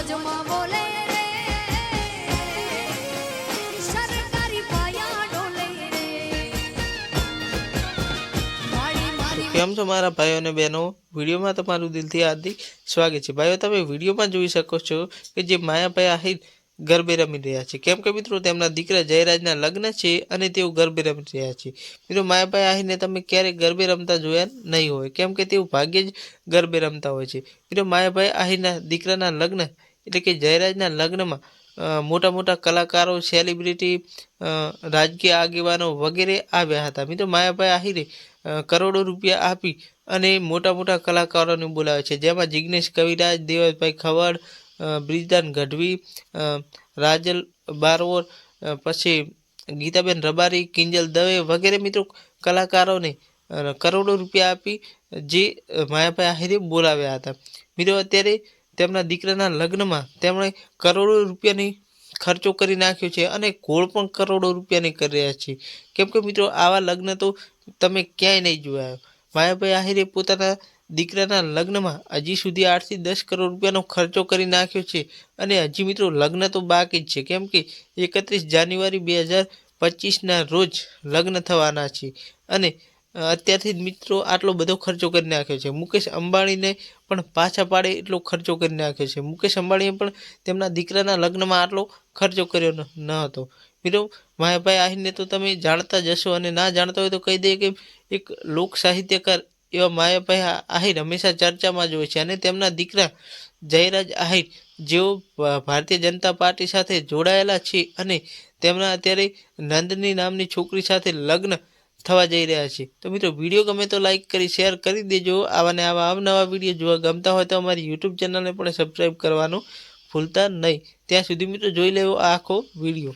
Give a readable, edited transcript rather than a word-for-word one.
મોજમાં બોલે રે સરકારી પાયા ડોલે રે મારી મારી કેમ છો મારા ભાઈઓ અને બહેનો? વિડીયોમાં તમારું દિલથી હાર્દિક સ્વાગત છે। ભાઈઓ, તમે વિડીયોમાં જોઈ શકો છો કે જે માયાભાઈ આહિર ગરબે રમી રહ્યા છે। કેમ કે મિત્રો તેમના દીકરા જયરાજના લગ્ન છે અને તેઓ ગરબે રમી રહ્યા છે। મિત્રો, માયાભાઈ આહિરને તમે ક્યારેય ગરબે રમતા જોયા નહીં હોય, કેમ કે તેઓ ભાગ્યે જ ગરબે રમતા હોય છે। મિત્રો, માયાભાઈ આહિરના દીકરાના લગ્ન એટલે કે જયરાજના લગ્નમાં મોટા મોટા કલાકારો, સેલિબ્રિટી, રાજકીય આગેવાનો વગેરે આવ્યા હતા। મિત્રો, માયાભાઈ આહિરે કરોડો રૂપિયા આપી અને મોટા મોટા કલાકારોને બોલાવે છે, જેમાં જિગ્નેશ કવિરાજ, દેવભાઈ ખવડ, બ્રિજદાન ગઢવી, રાજલ બારવોર, પછી ગીતાબેન રબારી, કિંજલ દવે વગેરે મિત્રો કલાકારોને કરોડો રૂપિયા આપી જે માયાભાઈ આહિરે બોલાવ્યા હતા। મિત્રો, અત્યારે તેમના દીકરાના લગ્નમાં તેમણે કરોડો રૂપિયાની ખર્ચો કરી નાખ્યો છે અને ગોળ પણ કરોડો રૂપિયાની કરી રહ્યા છે। કેમ કે મિત્રો, આવા લગ્ન તો તમે ક્યાંય નહીં જોયા। માયાભાઈ આહિરે પોતાના દીકરાના લગ્નમાં હજી સુધી 8 થી 10 કરોડ રૂપિયાનો ખર્ચો કરી નાખ્યો છે અને હજી મિત્રો લગ્ન તો બાકી જ છે, કેમ કે 31 જાન્યુઆરી 2025ના રોજ લગ્ન થવાના છે અને અત્યારથી જ મિત્રો આટલો બધો ખર્ચો કરી નાખ્યો છે। મુકેશ અંબાણીને પણ પાછા પાડે એટલો ખર્ચો કરી નાખ્યો છે। મુકેશ અંબાણીએ પણ તેમના દીકરાના લગ્નમાં આટલો ખર્ચો કર્યો ન હતો। મિત્રો, માયાભાઈ આહિરને તો તમે જાણતા જ હશો અને ના જાણતા હોય તો કહી દઈએ કે એક લોક સાહિત્યકાર એવા માયાભાઈ આહિર હંમેશા ચર્ચામાં જ હોય છે અને તેમના દીકરા જયરાજ આહિર જેઓ ભારતીય જનતા પાર્ટી સાથે જોડાયેલા છે અને તેમના અત્યારે નંદની નામની છોકરી સાથે લગ્ન થવા જઈ રહ્યા છે। તો મિત્રો, વિડીયો ગમે તો લાઈક કરી શેર કરી દેજો। આવા ને આવા અવનવા વિડીયો જોવા ગમતા હોય તો અમારી યુટ્યુબ ચેનલને પણ સબસ્ક્રાઈબ કરવાનું ભૂલતા નહીં। ત્યાં સુધી મિત્રો જોઈ લેવો આ આખો વિડીયો।